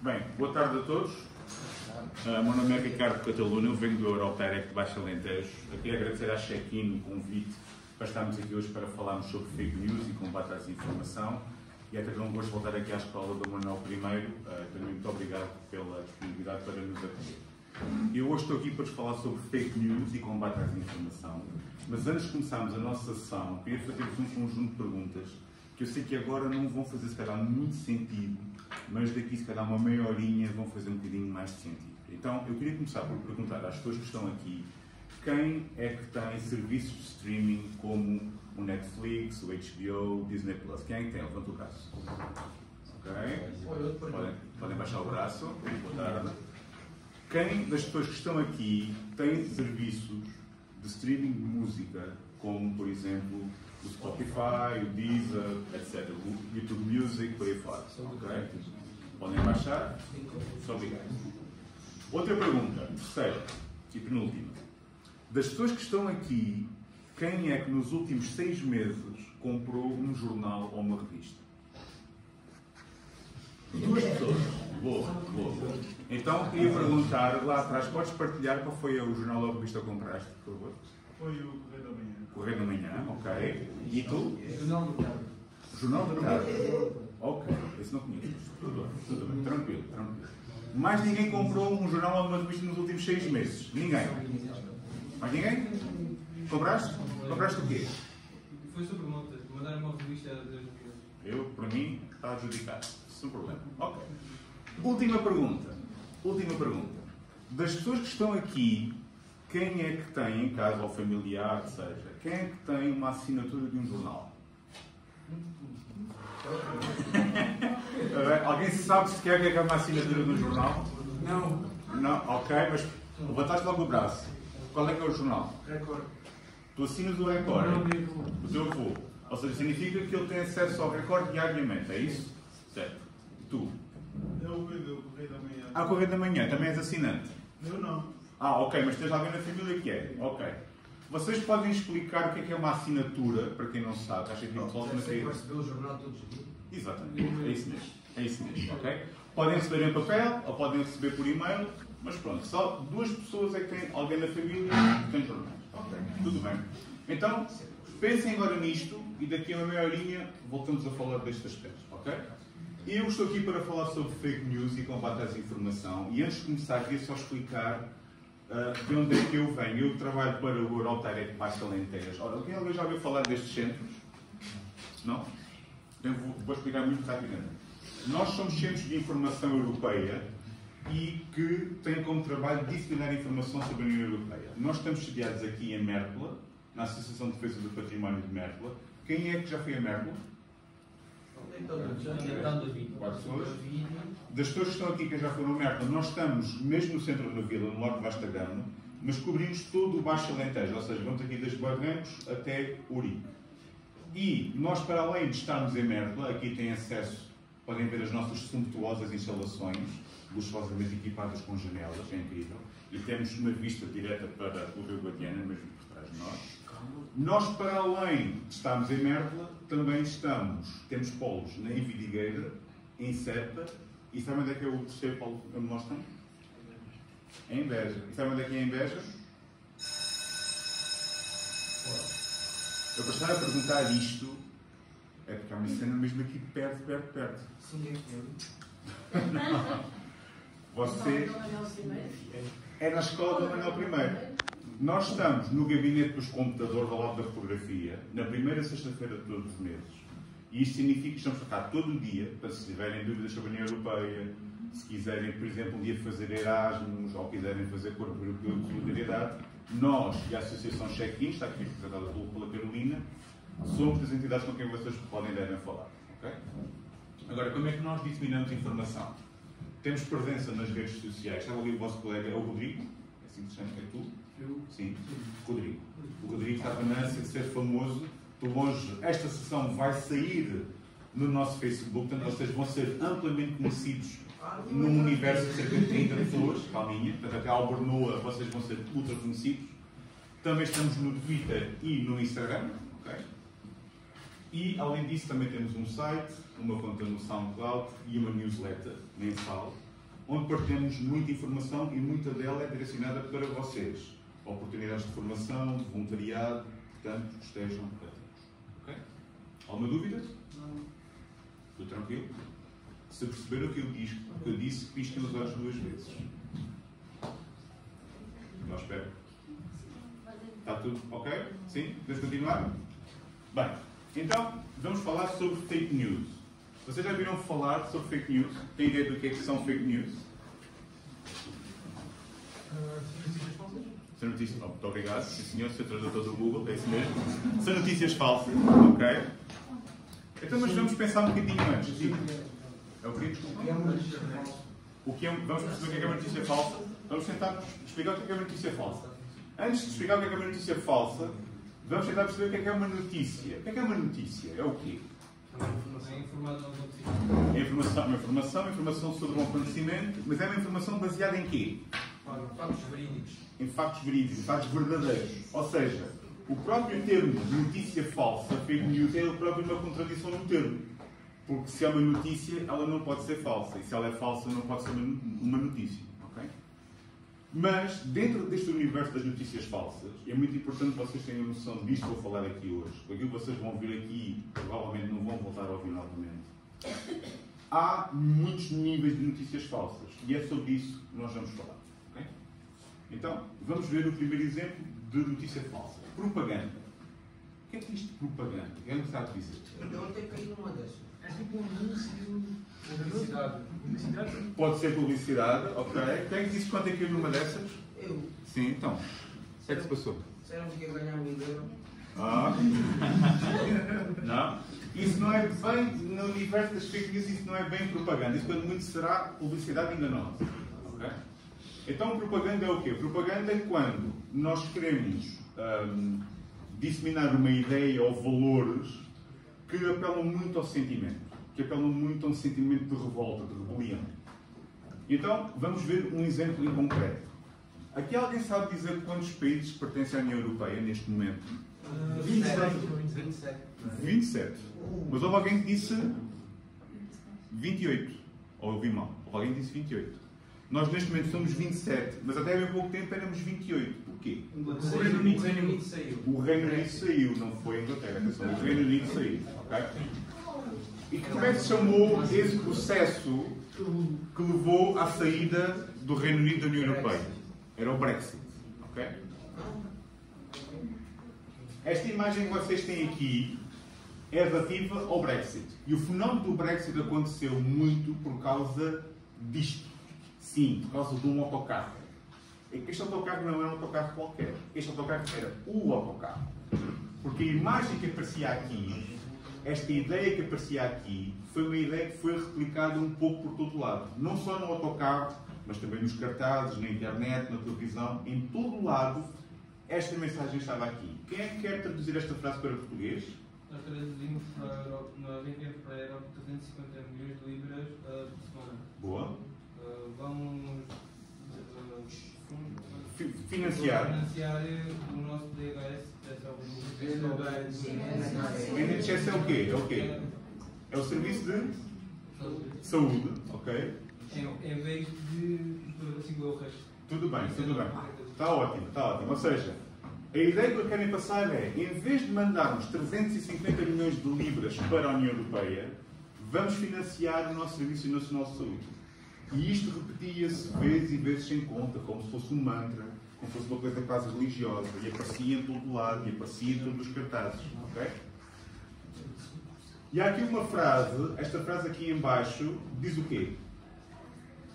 Bem, boa tarde a todos. Meu nome é Ricardo Cataluna, eu venho do Euroterec de Baixo Alentejo. Queria agradecer à Check-in o convite para estarmos aqui hoje para falarmos sobre fake news e combate à desinformação. E é também um gosto de voltar aqui à escola do Manuel I. Também muito obrigado pela disponibilidade para nos acolher. Eu hoje estou aqui para vos falar sobre fake news e combate à desinformação. Mas antes de começarmos a nossa sessão, queria fazer-vos um conjunto de perguntas que eu sei que agora não vão fazer, se calhar, muito sentido, mas daqui, se calhar, uma meia horinha vão fazer um bocadinho mais de sentido. Então, eu queria começar por perguntar às pessoas que estão aqui quem é que tem serviços de streaming como o Netflix, o HBO, o Disney Plus. Quem é que tem? Levanta o braço. Ok? Podem baixar o braço. Boa tarde. Quem das pessoas que estão aqui tem serviços de streaming de música, como, por exemplo, o Spotify, o Deezer, etc. O YouTube Music, por aí fora. Okay? Podem baixar? Muito obrigado. Outra pergunta, terceira e penúltima. Das pessoas que estão aqui, quem é que nos últimos 6 meses comprou um jornal ou uma revista? 2 pessoas. Boa. Então, queria perguntar lá atrás, podes partilhar qual foi o jornal ou a revista que compraste, por favor? Foi o Correio da Manhã. Correio da Manhã, ok. E tu? Jornal da Tarde. Jornal da Tarde. Ok, esse não conheço. Tudo bem, tranquilo. Mais ninguém comprou um jornal ou uma revista nos últimos 6 meses? Ninguém? Mais ninguém? Compraste? Compraste o quê? Foi sobre monta. Mandaram uma revista a 2 meses. Eu, para mim, está adjudicado. Sem problema. Ok. Última pergunta. Das pessoas que estão aqui, quem é que tem em casa, ou familiar, seja, quem é que tem uma assinatura de um jornal? Alguém sabe sequer o que é uma assinatura de um jornal? Não? Ok, mas levantaste logo o braço. Qual é que é o jornal? Record. Tu assinas o Record? O teu avô. Ou seja, significa que ele tem acesso ao Record diariamente, é isso? Certo. E tu? Eu do Correio da Manhã. Ah, Correio da Manhã, também és assinante? Eu não. Ah, ok, mas tens alguém na família que é? Ok. Vocês podem explicar o que é uma assinatura, para quem não sabe? Acho que o pessoal não queria. Receber o jornal todos os dias? Exatamente, é isso mesmo, ok? Podem receber em papel ou podem receber por e-mail, mas pronto, só 2 pessoas é que têm alguém na família que tem jornais. Ok, tudo bem. Então, pensem agora nisto e daqui a uma meia horinha voltamos a falar deste aspecto, ok? Eu estou aqui para falar sobre fake news e combate à desinformação e antes de começar queria só explicar de onde é que eu venho. Eu trabalho para o Euroterec de Baixo Alentejo. Ora, alguém já ouviu falar destes centros? Não? Então, vou explicar muito rapidamente. Nós somos centros de informação europeia e que têm como trabalho disseminar informação sobre a União Europeia. Nós estamos sediados aqui em Mértola, na Associação de Defesa do Património de Mértola. Quem é que já foi a Mértola? 4 pessoas. Das pessoas que estão aqui que já foram a Mértola, nós estamos mesmo no centro da vila, no Largo de Vasta Gama, mas cobrimos todo o Baixo Alentejo, ou seja, vamos aqui desde Barrancos até Ourique. E nós, para além de estarmos em Mértola, aqui têm acesso, podem ver as nossas sumptuosas instalações, luxuosamente equipadas com janelas, é incrível, e temos uma vista direta para o Rio Guadiana, mesmo por trás de nós. Nós, para além de estarmos em Mértola, também temos polos em Vidigueira, em Serpa, e sabem onde é que é o terceiro polo que me mostram? Em Beja. E sabem onde é que é em Beja? Eu para estar a perguntar isto, é porque há uma cena mesmo aqui perto. Não. Você é na escola do Manuel I. Nós estamos no gabinete dos computadores ao lado da fotografia, na primeira sexta-feira de todos os meses. E isto significa que estamos a estar todo o dia, para se tiverem dúvidas sobre a União Europeia, se quiserem, por exemplo, um dia fazer Erasmus, ou quiserem fazer corpo europeu de solidariedade, nós e a Associação Check-in, está aqui representada pela Carolina, somos das entidades com quem vocês podem e devem falar. Okay? Agora, como é que nós disseminamos informação? Temos presença nas redes sociais. Estava ali o vosso colega, é o Rodrigo, é assim que se chama, é tu? Sim, Rodrigo. O Rodrigo estava na ânsia de ser famoso. De longe, esta sessão vai sair no nosso Facebook, portanto, vocês vão ser amplamente conhecidos num universo de cerca de 30 pessoas, calminha, portanto, até ao Bernoa vocês vão ser ultra conhecidos. Também estamos no Twitter e no Instagram, ok? E, além disso, também temos um site, uma conta no SoundCloud e uma newsletter mensal, onde partilhamos muita informação e muita dela é direcionada para vocês. Oportunidades de formação, de voluntariado, portanto, estejam atentos. Ok? Alguma dúvida? Não. Tudo tranquilo? Se perceberam o que eu disse, pisquem os olhos 2 vezes. Eu espero. Está tudo ok? Sim? Podemos continuar? Bem, então vamos falar sobre fake news. Vocês já viram falar sobre fake news? Têm ideia do que é que são fake news? Notícias falsas? São notícias. Oh, muito obrigado, sim senhor, Sr. Tradutor do Google, é isso mesmo. São notícias falsas, ok? Então, mas vamos pensar um bocadinho antes. Sim. É o quê? Vamos perceber o que é uma notícia falsa? Vamos tentar explicar o que é uma notícia falsa. Antes de explicar o que é uma notícia falsa, vamos tentar perceber o que é uma notícia. O que é uma notícia? É o quê? É informação É informação sobre um acontecimento, mas é uma informação baseada em quê? Factos verídicos. Em factos verídicos, em factos verdadeiros. Ou seja, o próprio termo de notícia falsa, fake news, é ele próprio uma contradição no termo. Porque se é uma notícia, ela não pode ser falsa. E se ela é falsa, não pode ser uma notícia. Okay? Mas, dentro deste universo das notícias falsas, é muito importante que vocês tenham noção disto que vou falar aqui hoje. Porque aquilo que vocês vão ouvir aqui, provavelmente não vão voltar a ouvir novamente. Há muitos níveis de notícias falsas. E é sobre isso que nós vamos falar. Okay? Então, vamos ver o primeiro exemplo de notícia falsa. Propaganda. O que é que isto de propaganda? O que é que sabe dizer? Eu ontem caí numa dessas. É tipo um anúncio. Publicidade. Publicidade? Pode ser publicidade, ok. Quem é que disse quanto é que é numa dessas? Eu. Sim, então. O que é que se passou? Disseram que ia ganhar 1000 euros. Ah. Não. Isso não é bem, no universo das fake news, isso não é bem propaganda. Isso, quando muito, será publicidade enganosa. Ok? Então, propaganda é o quê? Propaganda é quando nós queremos disseminar uma ideia ou valores que apelam muito ao sentimento, que apelam muito a um sentimento de revolta, de rebelião. Então, vamos ver um exemplo em concreto. Aqui alguém sabe dizer quantos países pertencem à União Europeia neste momento? 27. 27. Mas houve alguém que disse 28. Ou ouvi mal. Houve alguém que disse 28. Nós neste momento somos 27, mas até há bem pouco tempo éramos 28. Porquê? O Reino Unido saiu. O Reino Unido saiu, não foi a Inglaterra. Atenção, o Reino Unido saiu. Okay? E como é que se chamou esse processo que levou à saída do Reino Unido da União Europeia? Era o Brexit. Okay? Esta imagem que vocês têm aqui é relativa ao Brexit. E o fenómeno do Brexit aconteceu muito por causa disto. Sim, por causa de um autocarro. Este autocarro não é um autocarro qualquer. Este autocarro era o autocarro. Porque a imagem que aparecia aqui, esta ideia que aparecia aqui, foi uma ideia que foi replicada um pouco por todo lado. Não só no autocarro, mas também nos cartazes, na internet, na televisão, em todo lado, esta mensagem estava aqui. Quem é que quer traduzir esta frase para português? Nós traduzimos para a Europa, nós enviamos para a Europa 350 milhões de libras por semana. Boa. Vamos Financiar. o nosso DHS, NHS é o quê? É o quê? É o serviço de saúde, ok? Em vez de 5 euros. Tudo bem, tudo bem. Está ótimo, está ótimo. Ou seja, a ideia que eu quero passar é, em vez de mandarmos 350 milhões de libras para a União Europeia, vamos financiar o nosso Serviço Nacional de Saúde. E isto repetia-se vezes e vezes sem conta, como se fosse um mantra, como se fosse uma coisa quase religiosa, e aparecia em todo lado, e aparecia em todos os cartazes. Okay? E há aqui uma frase, esta frase aqui em baixo, diz o quê?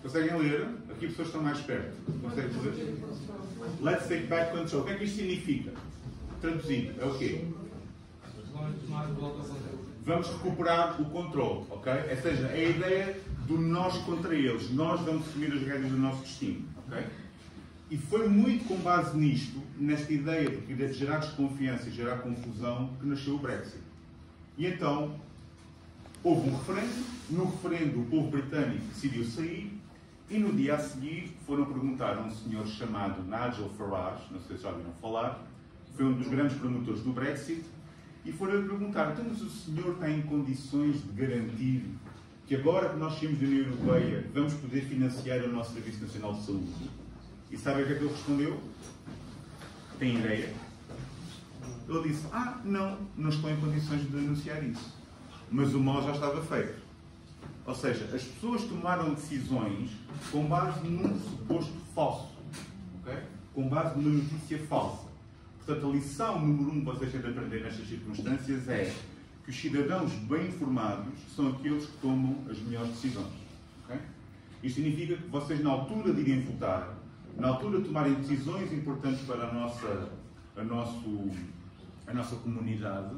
Conseguem ler? Aqui as pessoas estão mais perto. Conseguem dizer? Let's take back control. O que é que isto significa? Traduzido, é o quê? Vamos tomar de volta o controle. Vamos recuperar o controle, ok? Ou seja, é a ideia do nós contra eles. Nós vamos assumir as regras do nosso destino, ok? E foi muito com base nisto, nesta ideia de gerar desconfiança e gerar confusão, que nasceu o Brexit. E então, houve um referendo. No referendo, o povo britânico decidiu sair. E no dia a seguir, foram perguntar a um senhor chamado Nigel Farage, não sei se já ouviram falar, foi um dos grandes promotores do Brexit, e foram perguntar, então, mas o senhor está em condições de garantir que agora que nós saímos da União Europeia vamos poder financiar o nosso Serviço Nacional de Saúde? E sabem o que é que ele respondeu? Tem ideia? Ele disse, não estou em condições de denunciar isso. Mas o mal já estava feito. Ou seja, as pessoas tomaram decisões com base num suposto falso. Okay? Com base numa notícia falsa. Portanto, a lição número 1 que vocês têm de aprender nestas circunstâncias é que os cidadãos bem informados são aqueles que tomam as melhores decisões. Okay? Isto significa que vocês, na altura de irem votar, na altura de tomarem decisões importantes para a nossa comunidade,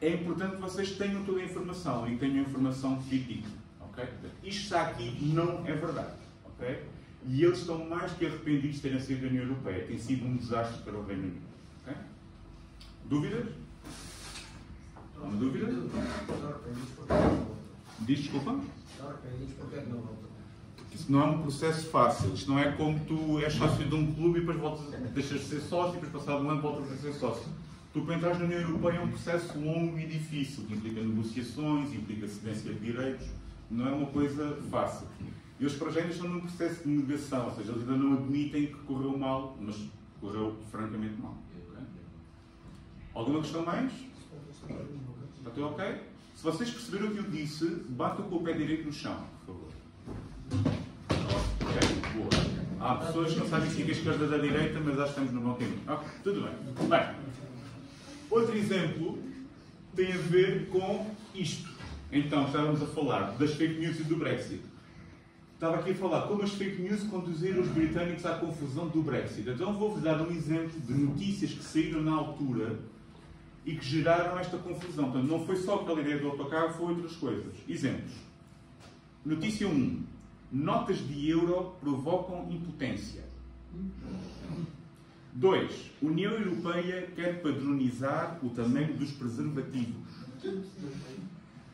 é importante que vocês tenham toda a informação e tenham informação crítica. Okay? Isto está aqui não é verdade. Okay? E eles estão mais que arrependidos de terem saído da União Europeia. Tem sido um desastre para o Reino Unido. Okay? Dúvidas? Uma dúvida? Diz, desculpa? Isto não é um processo fácil. Isto não é como tu és sócio de um clube e depois deixas de ser sócio e depois passado um ano voltas a ser sócio. Tu, para entrar na União Europeia, é um processo longo e difícil, que implica negociações, implica cedência de direitos. Não é uma coisa fácil. E os para já ainda estão num processo de negação, ou seja, eles ainda não admitem que correu mal, mas correu francamente mal. Okay? Alguma questão mais? Está tudo ok? Se vocês perceberam o que eu disse, batam com o pé direito no chão, por favor. Ok? Boa. Há pessoas que não sabem se é a esquerda da direita, mas acho que estamos no bom caminho. Ok, tudo bem. Bem, outro exemplo tem a ver com isto. Então, estávamos a falar das fake news e do Brexit. Estava aqui a falar como as fake news conduziram os britânicos à confusão do Brexit. Então, vou-vos dar um exemplo de notícias que saíram na altura e que geraram esta confusão. Portanto, não foi só aquela ideia do autocarro, foi outras coisas. Exemplos. Notícia 1. Notas de euro provocam impotência. 2. União Europeia quer padronizar o tamanho dos preservativos.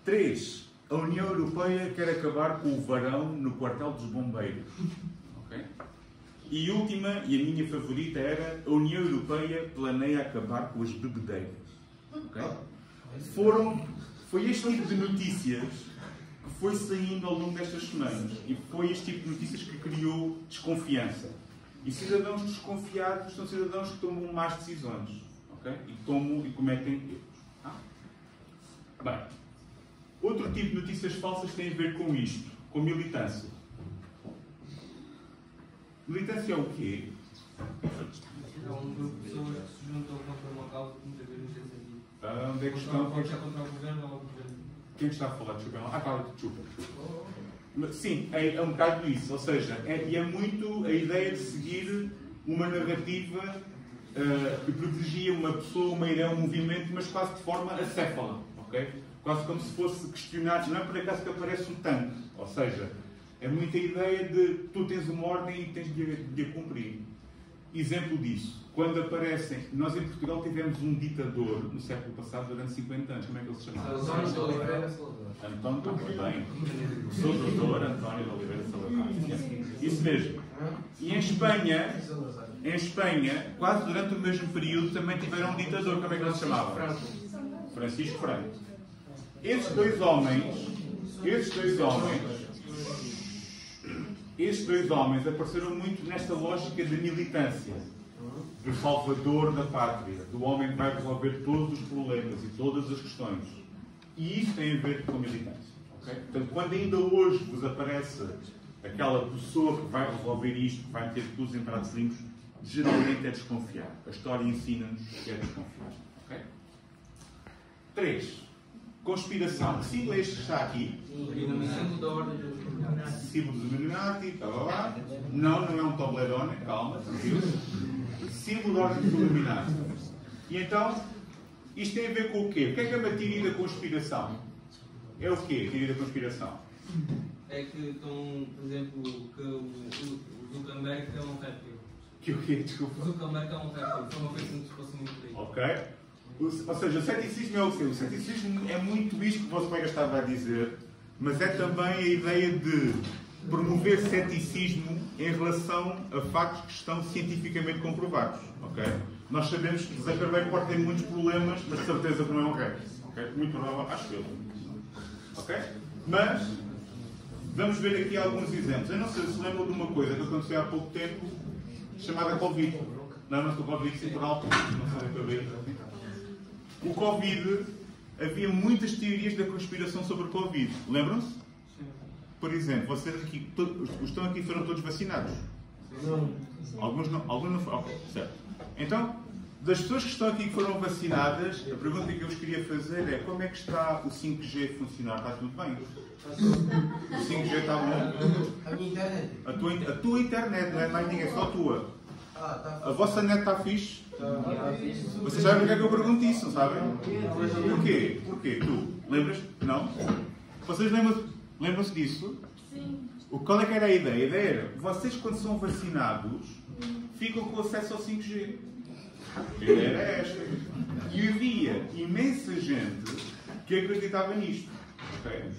3. A União Europeia quer acabar com o varão no quartel dos bombeiros. Okay? E última, e a minha favorita, era a União Europeia planeia acabar com as bebedeiras. Okay? Foi este tipo de notícias que foi saindo ao longo destas semanas. E foi este tipo de notícias que criou desconfiança. E cidadãos desconfiados são cidadãos que tomam más decisões. Okay? E cometem erros. Bem, outro tipo de notícias falsas tem a ver com isto, com militância. Militância é o quê? É um grupo de pessoas que se juntam contra uma causa que muitas vezes não tem sentido. Onde é que estão? Pode ser contra o governo ou o governo. Quem está a falar? Desculpa. Sim, é um bocado isso. Ou seja, é muito a ideia de seguir uma narrativa que privilegia uma pessoa, uma ideia, um movimento, mas quase de forma acéfala. Okay? Quase como se fosse questionar, não é por acaso que aparece o tanque. Ou seja, é muita ideia de tu tens uma ordem e tens de a cumprir. Exemplo disso, quando aparecem... Nós em Portugal tivemos um ditador no século passado durante 50 anos. Como é que ele se chamava? António de Oliveira Salazar. Sou doutor António de Oliveira Salazar. Isso mesmo. E em Espanha, quase durante o mesmo período, também tiveram um ditador. Como é que ele se chamava? Francisco Franco. Estes dois homens apareceram muito nesta lógica de militância, do salvador da pátria, do homem que vai resolver todos os problemas e todas as questões. E isso tem a ver com a militância. Okay? Portanto, quando ainda hoje vos aparece aquela pessoa que vai resolver isto, que vai ter tudo em pratos limpos, geralmente é desconfiar. A história ensina-nos que é desconfiar. Okay? 3. Conspiração. Que sigla este que está aqui? Símbolo da Ordem dos Illuminati. Símbolo dos Illuminati. Não é um Toblerone. Calma, tranquilo. Símbolo da Ordem dos Illuminati. E então, isto tem a ver com o quê? O que é uma teoria da conspiração? É o quê, a teoria da conspiração? É que estão, por exemplo, que o Zuckerberg é um réptil. Que o quê? Desculpa. O Zuckerberg é um réptil. Foi uma coisa que se fosse muito triste. Ok. Ou seja, o ceticismo é o quê? O ceticismo é muito isto que o vosso colega estava a dizer, mas é também a ideia de promover ceticismo em relação a factos que estão cientificamente comprovados. Okay? Nós sabemos que Zuckerberg pode ter muitos problemas, mas de certeza que não é um réptil. Okay? Muito provável, acho eu. Okay? Mas Vamos ver aqui alguns exemplos. Eu não sei se lembram de uma coisa que aconteceu há pouco tempo, chamada Covid. Lembram-se do Covid temporal? Não sei o que eu vi. O Covid, havia muitas teorias da conspiração sobre o Covid. Lembram-se? Por exemplo, vocês aqui, os que estão aqui foram todos vacinados? Não. Alguns não foram. Ok, certo. Então, das pessoas que estão aqui que foram vacinadas, a pergunta que eu vos queria fazer é como é que está o 5G a funcionar? Está tudo bem? O 5G está bom? A minha internet. A tua internet, não é mais ninguém, é só a tua. Tá. A vossa net está fixe? Tá fixe. Vocês sabem porque é que eu pergunto isso, não sabem? Porquê? Porquê? Tu? Lembras? Não? Vocês lembram-se disso? Sim. Qual é que era a ideia? A ideia era, vocês quando são vacinados, ficam com acesso ao 5G. A ideia era esta. E havia imensa gente que acreditava nisto. Okay?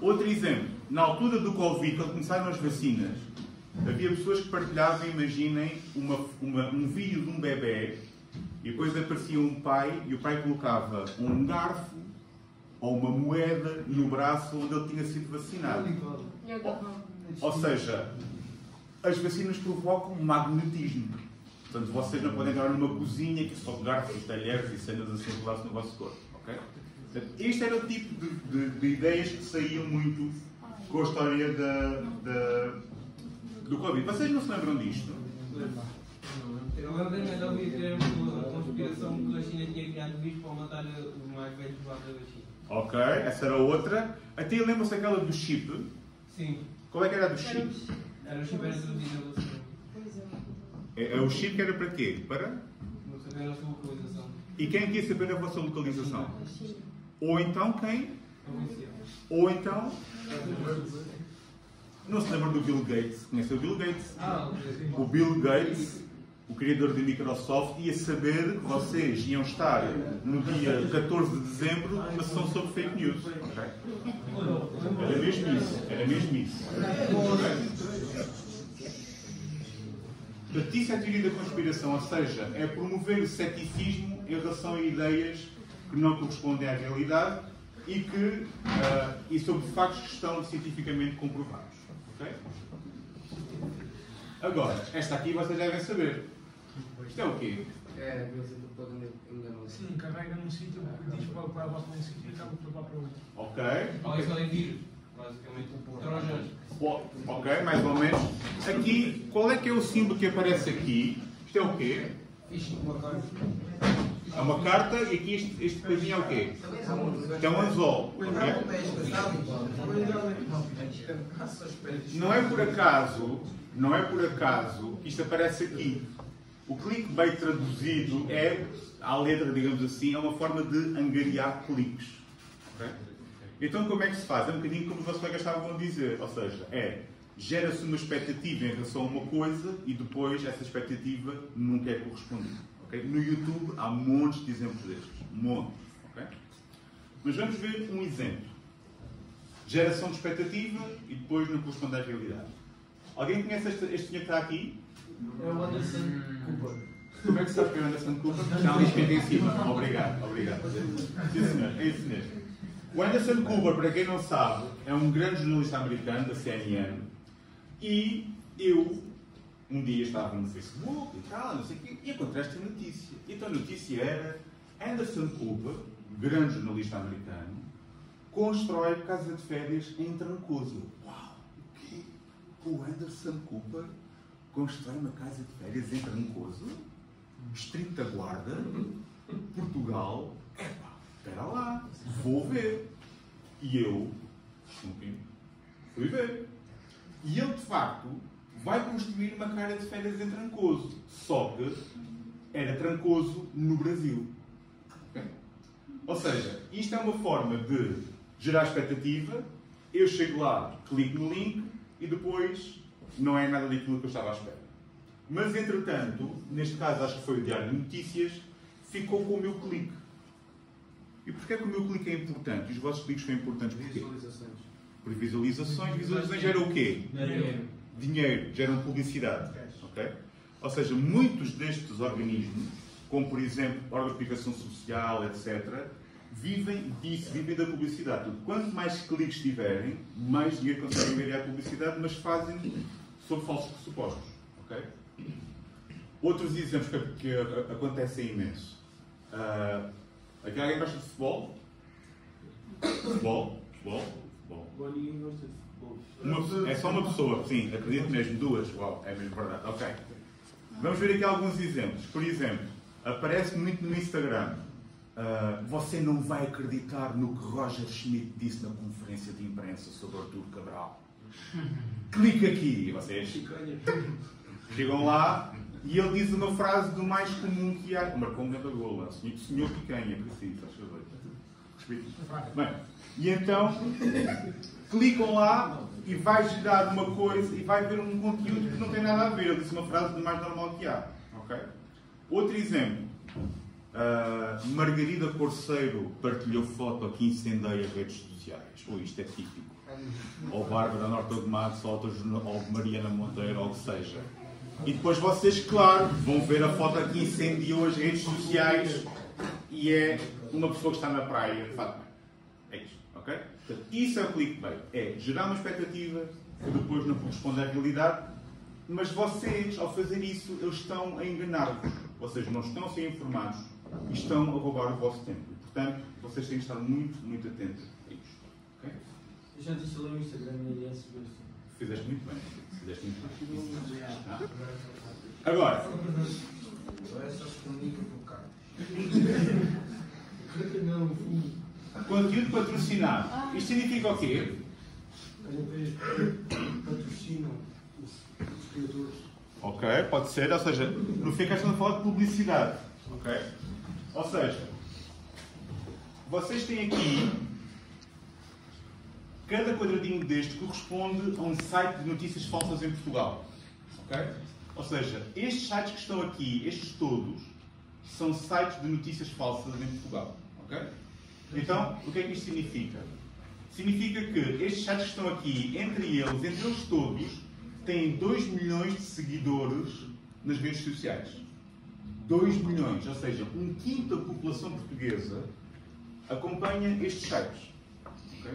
Outro exemplo. Na altura do Covid, quando começaram as vacinas, havia pessoas que partilhavam, imaginem, um vídeo de um bebê e depois aparecia um pai e o pai colocava um garfo ou uma moeda no braço onde ele tinha sido vacinado. Ou seja, as vacinas provocam magnetismo. Portanto, vocês não podem entrar numa cozinha que só garfos, talheres e cenas assim no vosso corpo. Okay? Portanto, este era o tipo de ideias que saíam muito com a história do Covid. Vocês não se lembram disto? Eu lembro-me de ouvir termo a conspiração que a China tinha criado vírus para matar os mais velhos lá da China. Ok, essa era outra. Até lembram-se aquela do chip? Sim. Qual é que era a do chip? Era o chip era traduzido na vacina. É o chip que era para quê? Para? Não saber a sua localização. E quem quer saber a vossa localização? Ou então quem? Ou então... Não se lembra do Bill Gates? Conhece o Bill Gates? O Bill Gates, o criador da Microsoft, ia saber que vocês iam estar no dia 14 de dezembro numa sessão sobre fake news. Okay? Era mesmo isso. Era mesmo isso. Portanto, isso é a teoria da conspiração, ou seja, é promover o ceticismo em relação a ideias que não correspondem à realidade e sobre factos que estão cientificamente comprovados. Okay? Agora, esta aqui vocês devem saber. Isto é o quê? É, aquele centro todo enganoso. Sim, carrega num sítio, diz para levar para um sítio e acaba por levar para outro. Ok. Olha, isso é vírus. Basicamente, trojans. Ok, mais ou menos. Aqui, qual é que é o símbolo que aparece aqui? Isto é o quê? É uma carta e aqui este coisinho é o quê? Isto é um anzol. Okay? Não é por acaso que isto aparece aqui. O clickbait traduzido é, à letra, digamos assim, é uma forma de angariar cliques. Okay? Então como é que se faz? É um bocadinho como os vossos colegas estavam a dizer. Ou seja, gera-se uma expectativa em relação a uma coisa e depois essa expectativa nunca é correspondida. Okay? No YouTube há montes de exemplos destes. Montes. Okay? Mas vamos ver um exemplo. Geração de expectativa e depois não corresponde à realidade. Alguém conhece este senhor que está aqui? É o Anderson Cooper. Como é que sabe que é o Anderson Cooper? Está ali escrito em cima. Obrigado, obrigado. Sim, senhor, é isso mesmo. O Anderson Cooper, para quem não sabe, é um grande jornalista americano da CNN. E eu, um dia estava no Facebook e tal, não sei o quê, e encontrei esta notícia. Então a notícia era: Anderson Cooper, grande jornalista americano, constrói casa de férias em Trancoso. Uau! O quê? O Anderson Cooper constrói uma casa de férias em Trancoso? Distrito da Guarda? Portugal? Epá, espera lá, vou ver. E eu, fui ver. E ele, de facto, vai construir uma casa de férias em Trancoso. Só que era Trancoso no Brasil. Okay? Ou seja, isto é uma forma de gerar expectativa. Eu chego lá, clico no link e depois não é nada daquilo que eu estava à espera. Mas, entretanto, neste caso acho que foi o Diário de Notícias, ficou com o meu clique. E porquê é que o meu clique é importante? E os vossos cliques são importantes porquê? Visualizações. Por visualizações. Visualizações geram o quê? Dinheiro. Geram publicidade. Okay? Ou seja, muitos destes organismos, como por exemplo órgãos de comunicação social, etc., vivem disso, vivem da publicidade. Quanto mais cliques tiverem, mais dinheiro conseguem ganhar a publicidade, mas fazem sob falsos pressupostos. Okay? Outros exemplos que acontecem imenso. Aqui alguém gosta de futebol? Futebol? Ninguém gosta de futebol. É só uma pessoa, sim, acredito mesmo, duas. Uau, é mesmo verdade. Ok. Vamos ver aqui alguns exemplos. Por exemplo, aparece muito no Instagram. Você não vai acreditar no que Roger Schmidt disse na conferência de imprensa sobre Arturo Cabral. Clique aqui. E vocês chegam lá e ele diz uma frase do mais comum que há. Marcou um grande gol. Senhor Picanha, preciso, acho que bem, e então clicam lá e vai gerar uma coisa e vai ver um conteúdo que não tem nada a ver. Ele disse uma frase do mais normal que há. Okay? Outro exemplo. Margarida Corceiro partilhou foto que incendeia redes sociais. Isto é típico. Ou Bárbara Norte de Matos, ou Mariana Monteiro, ou o que seja. E depois vocês, claro, vão ver a foto que incendiou as redes sociais e é uma pessoa que está na praia. É isto, ok? Portanto, isso é o clickbait. É gerar uma expectativa que depois não corresponde à realidade, mas vocês, ao fazer isso, eles estão a enganar-vos. Vocês não estão a ser informados e estão a roubar o vosso tempo. E, portanto, vocês têm que estar muito, muito atentos a isto. Okay? Eu já instalei o Instagram e é super. Fizeste muito bem. Fizeste muito bem. Agora. Agora é só escondido no carro. Conteúdo patrocinado. Isto significa o quê? As empresas patrocinam os criadores. Ok, pode ser. Ou seja, no fim estamos a falar de publicidade. Ok? Ou seja, vocês têm aqui cada quadradinho deste corresponde a um site de notícias falsas em Portugal. Ok? Ou seja, estes sites que estão aqui, estes todos, são sites de notícias falsas em Portugal. Ok? Então, o que é que isto significa? Significa que estes sites que estão aqui, entre eles todos, têm 2 milhões de seguidores nas redes sociais. 2 milhões, ou seja, 1/5 da população portuguesa acompanha estes sites. Okay?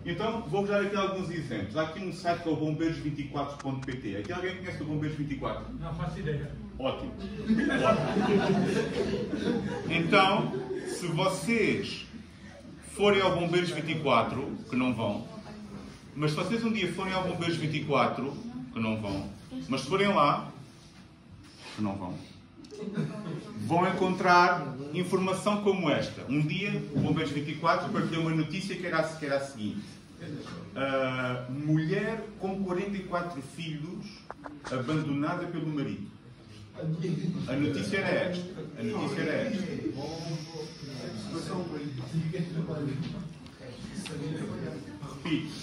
Então, vou-vos dar aqui alguns exemplos. Há aqui um site que é o bombeiros24.pt. Aqui alguém conhece o Bombeiros24? Não faço ideia. Ótimo. Então, se vocês forem ao Bombeiros24, que não vão, mas se vocês um dia forem ao Bombeiros24, que não vão, mas se forem lá, que não vão encontrar informação como esta. Um dia, o Bombeiros24 partilhou uma notícia que era a seguinte. Mulher com 44 filhos abandonada pelo marido. A notícia era esta. Repito.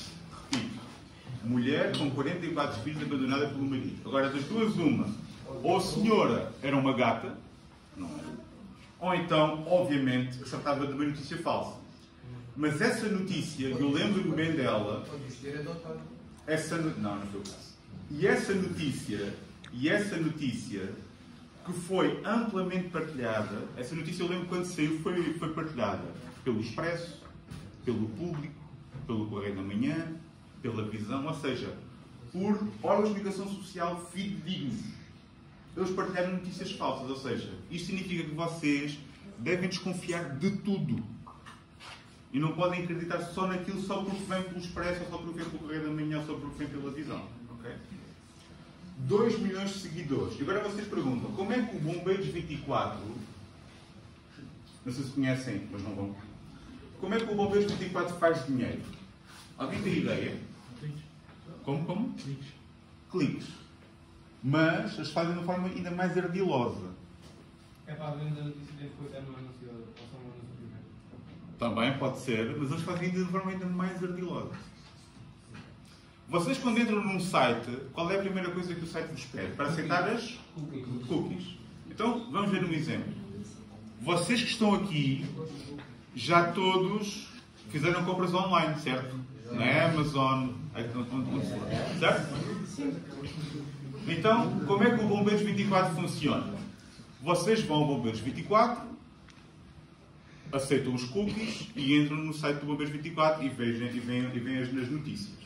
Mulher com 44 filhos abandonada pelo marido. Agora, das duas, uma. Ou a senhora era uma gata, não era. Ou então, obviamente, acertava de uma notícia falsa. Mas essa notícia, eu lembro-me bem dela. Não foi o caso. E essa notícia que foi amplamente partilhada, essa notícia eu lembro quando saiu, foi partilhada pelo Expresso, pelo Público, pelo Correio da Manhã, pela Visão, ou seja, por órgãos de comunicação social fidedignos. Eles partilharam notícias falsas, ou seja, isto significa que vocês devem desconfiar de tudo. E não podem acreditar só naquilo só porque vem pelo Expresso, ou só porque vem pelo Correio da Manhã, ou só porque vem pela Visão. Okay? 2 milhões de seguidores. E agora vocês perguntam, como é que o Bombeiros24, não sei se conhecem, mas não vão, como é que o Bombeiros24 faz dinheiro? Alguém tem ideia? Como? Cliques. Mas as fazem de uma forma ainda mais ardilosa. É para a venda da notícia depois é no anúncio ou só no anúncio primeiro? Também pode ser, mas eles fazem de forma ainda mais ardilosa. Vocês, quando entram num site, qual é a primeira coisa que o site vos pede? Para aceitar as cookies. Então, vamos ver um exemplo. Vocês que estão aqui, já todos fizeram compras online, certo? Na Amazon, certo? Então, como é que o Bombeiros24 funciona? Vocês vão ao Bombeiros24, aceitam os cookies e entram no site do Bombeiros 24 e veem as notícias.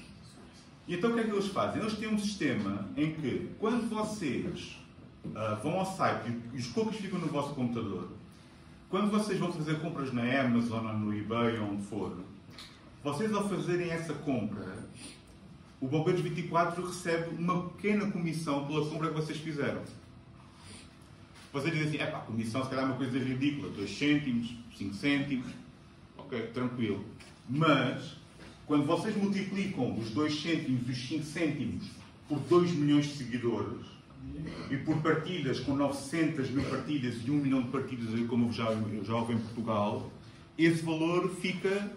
E então o que é que eles fazem? Eles têm um sistema em que, quando vocês vão ao site e os cookies ficam no vosso computador, quando vocês vão fazer compras na Amazon ou no eBay ou onde for, vocês ao fazerem essa compra, o Bombeiros 24 recebe uma pequena comissão pela compra que vocês fizeram. Vocês dizem assim, a comissão se calhar é uma coisa ridícula, 2 cêntimos, 5 cêntimos, ok, tranquilo. Mas, quando vocês multiplicam os 2 cêntimos e os 5 cêntimos por 2 milhões de seguidores, e por partidas com 900 mil partidas e 1 milhão de partidas, como já houve em Portugal, esse valor fica,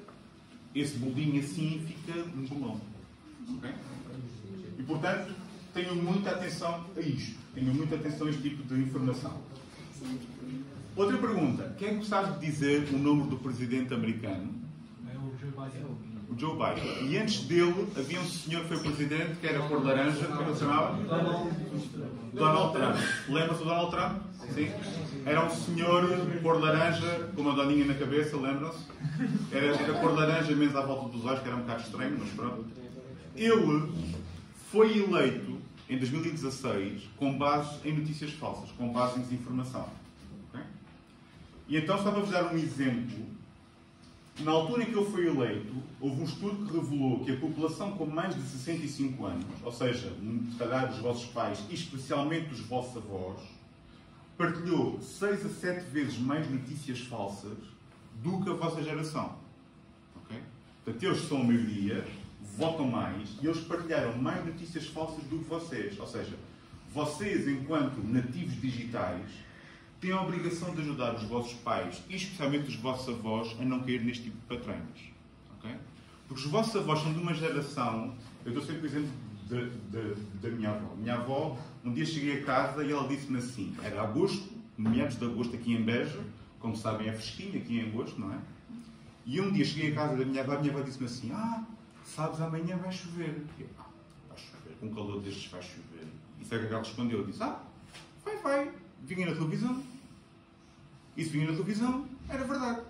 esse bolinho assim, fica um bolão. Okay? E, portanto, tenham muita atenção a isto. Tenham muita atenção a este tipo de informação. Outra pergunta. Quem gostava de dizer o nome do presidente americano? É o Joe Biden. O Joe Biden. E antes dele, havia um senhor que foi presidente, que era cor laranja, como ele se chamava? Donald Trump. Lembra-se do Donald Trump? Sim. Era um senhor cor laranja, com uma doninha na cabeça, lembram-se? Era cor laranja, menos à volta dos olhos, que era um bocado estranho, mas pronto. Ele foi eleito em 2016 com base em notícias falsas, com base em desinformação. Okay? E então, só para vos dar um exemplo, na altura em que ele foi eleito, houve um estudo que revelou que a população com mais de 65 anos, ou seja, se calhar os vossos pais e especialmente os vossos avós, partilhou 6 a 7 vezes mais notícias falsas do que a vossa geração. Okay? Portanto, eles são a maioria, votam mais e eles partilharam mais notícias falsas do que vocês. Ou seja, vocês, enquanto nativos digitais, têm a obrigação de ajudar os vossos pais e especialmente os vossos avós a não cair neste tipo de patrões. Okay? Porque os vossos avós são de uma geração... Eu dou sempre o exemplo da minha avó. Minha avó, um dia cheguei a casa e ela disse-me assim, era agosto, meados de agosto aqui em Beja, como sabem é fresquinho aqui em agosto, não é? E um dia cheguei a casa da minha avó disse-me assim, sabes, amanhã vai chover. Eu, vai chover, com um calor destes vai chover. E sabe o que ela respondeu? Disse, vai. Vinha na televisão. E se vinha na televisão, era verdade.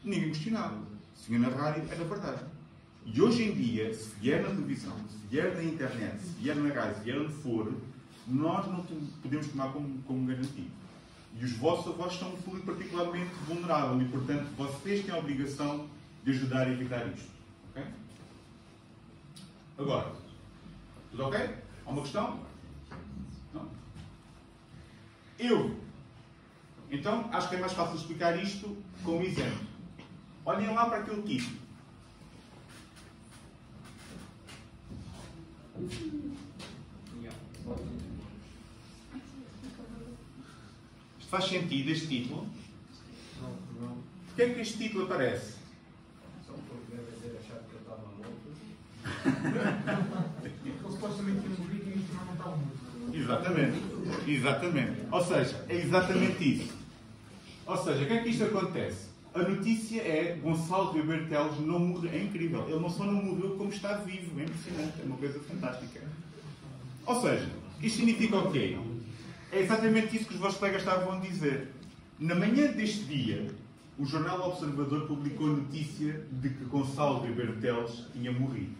Ninguém questionava. Se vinha na rádio, era verdade. E hoje em dia, se vier na televisão, se vier na internet, se vier na rádio, se vier onde for, nós não podemos tomar como garantido. E os vossos avós são um público particularmente vulnerável e, portanto, vocês têm a obrigação de ajudar a evitar isto. Ok? Agora, tudo ok? Há uma questão? Não? Então, acho que é mais fácil explicar isto com um exemplo. Olhem lá para aquele título. Isto faz sentido, este título? Não. Porquê é que este título aparece? Só porque deve ter achado que eu estava morto. Ele supostamente tinha morrido e isso não estava morto. Exatamente. Ou seja, é exatamente isso. Ou seja, o que é que isto acontece? A notícia é Gonçalo Ribeiro Teles não morreu. É incrível. Ele não só não morreu, como está vivo. É impressionante. É uma coisa fantástica. Ou seja, isto significa o quê? É exatamente isso que os vossos colegas estavam a dizer. Na manhã deste dia, o jornal Observador publicou a notícia de que Gonçalo Ribeiro Teles tinha morrido.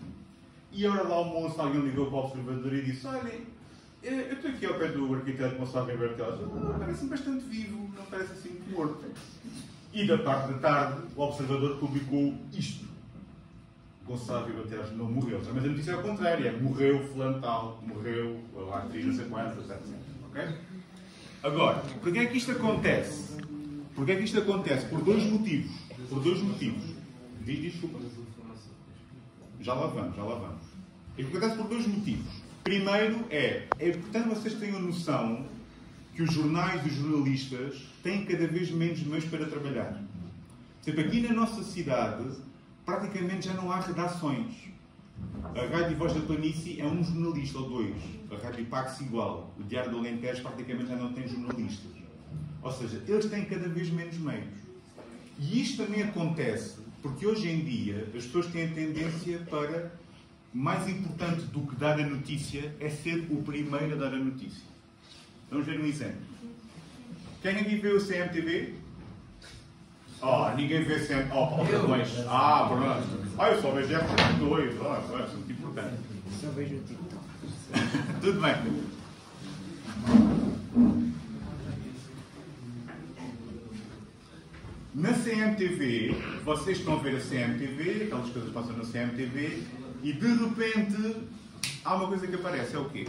E a hora do almoço alguém ligou para o Observador e disse, olhem, eu estou aqui ao pé do arquiteto Gonçalo Ribeiro Teles, parece-me bastante vivo, não parece assim muito morto. E da parte da tarde, o Observador publicou isto. Gonçalo Ribeiro Teles não morreu. Mas a notícia é ao contrário, é morreu fulano tal, morreu a atriz não sei quantas, etc. Okay? Agora, porquê é que isto acontece? Porquê é que isto acontece? Por dois motivos. Desculpa. Já lá vamos. Isto acontece por dois motivos. Primeiro é importante vocês tenham noção que os jornais e os jornalistas têm cada vez menos meios para trabalhar. Por exemplo, aqui na nossa cidade, praticamente já não há redações. A Rádio Voz da Planície é um jornalista ou dois. A Rádio Pax igual. O Diário do Alentejo praticamente já não tem jornalistas. Ou seja, eles têm cada vez menos meios. E isto também acontece porque hoje em dia as pessoas têm a tendência para, mais importante do que dar a notícia, é ser o primeiro a dar a notícia. Vamos ver um exemplo. Quem aqui vê o CMTV? Ninguém vê sempre. Padrões. Pronto. Eu só vejo RTP2. É muito importante. Só vejo o TikTok. Tudo bem. Na CMTV, vocês estão a ver a CMTV, aquelas coisas passam na CMTV, e de repente há uma coisa que aparece. É o quê?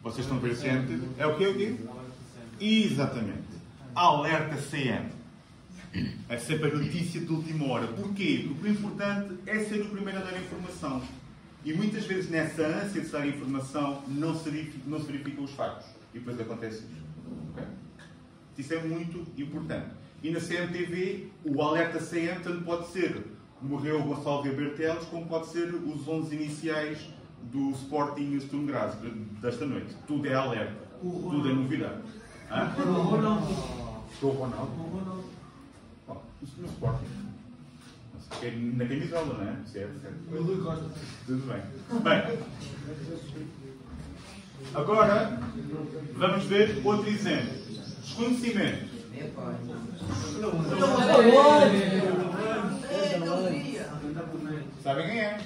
Vocês estão a ver a CMTV? É o quê? Exatamente. Alerta CM. É sempre a notícia de última hora. Porquê? Porque o importante é ser o primeiro a dar a informação. E muitas vezes nessa ânsia de dar informação não se verificam os factos. E depois acontece isto. Okay? Isso é muito importante. E na CMTV, o alerta CM tanto pode ser morreu o Gonçalo Bertelos, como pode ser os 11 iniciais do Sporting Sturm Graz desta noite. Tudo é alerta. Tudo é novidade. Com o Ronaldo? Isso no Sporting. Na camisola, não é? Certo. O Rui Costa. Tudo bem. Bem, agora vamos ver outro exemplo. Desconhecimento. Sabem quem é?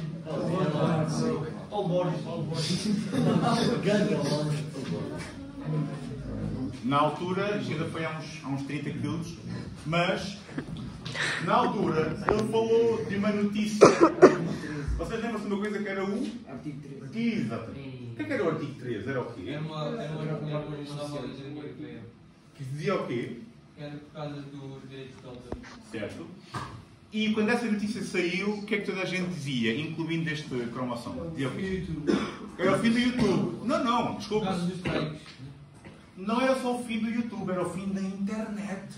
Na altura, ainda foi há uns 30 quilos, mas na altura ele falou de uma notícia. Vocês lembram-se de uma coisa que era o? Artigo 13. Exatamente. O que era o artigo 13? Era o quê? Era uma nova lei da União Europeia. Que dizia o quê? Era por causa dos direitos de autor. Certo. E quando essa notícia saiu, o que é que toda a gente dizia, incluindo este cromossomo? Dizia o quê? Era o fim do YouTube. Não, Por desculpa. causa dos strikes. Não era só o fim do YouTube, era o fim da internet.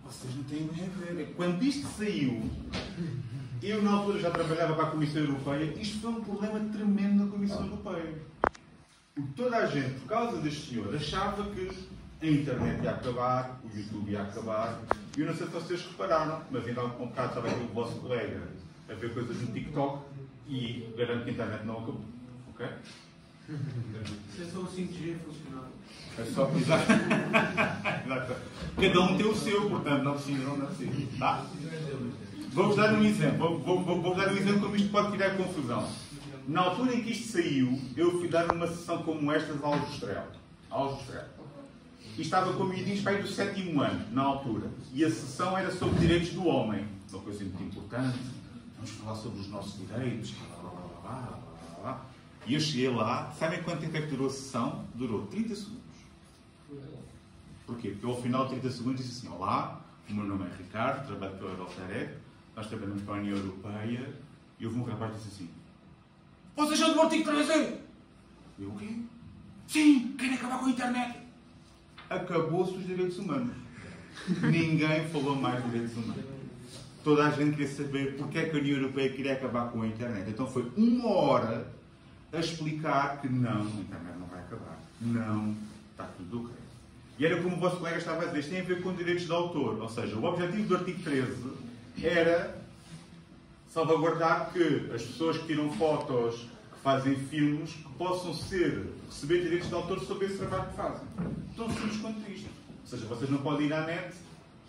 Vocês não têm bem a ver. Quando isto saiu, eu na altura já trabalhava para a Comissão Europeia, isto foi um problema tremendo na Comissão Europeia. Porque toda a gente, por causa deste senhor, achava que a internet ia acabar, o YouTube ia acabar. E eu não sei se vocês repararam, mas ainda há um bocado estava aqui o vosso colega a ver coisas no TikTok e garanto que a internet não acabou. Ok? Isso é só o 5G funcionar. É só exato. Cada um tem o seu, portanto não precisam. Tá? Vou-vos dar um exemplo. Vou dar um exemplo como isto pode tirar confusão. Na altura em que isto saiu, eu fui dar uma sessão como estas ao Aljustrel. E estava com miudinhos para ir do 7º ano, na altura. E a sessão era sobre direitos do homem. Uma coisa muito importante. Vamos falar sobre os nossos direitos. E eu cheguei lá. Sabem quanto tempo é que durou a sessão? Durou 30 segundos. Porquê? Porque eu, ao final de 30 segundos, disse assim: olá, o meu nome é Ricardo, trabalho pela Eurotaref, nós trabalhamos para a União Europeia. E houve um rapaz que disse assim: vocês são do artigo 13? Eu, o quê? Sim, querem acabar com a internet. Acabou-se os direitos humanos. Ninguém falou mais de direitos humanos. Toda a gente queria saber porque é que a União Europeia queria acabar com a internet. Então foi 1 hora a explicar que não, a internet não vai acabar. Não, está tudo ok. E era como o vosso colega estava a dizer, isto tem a ver com direitos de autor. Ou seja, o objetivo do artigo 13 era salvaguardar que as pessoas que tiram fotos, que fazem filmes, que possam receber direitos de autor sobre esse trabalho que fazem. Tão simples quanto isto. Ou seja, vocês não podem ir à net,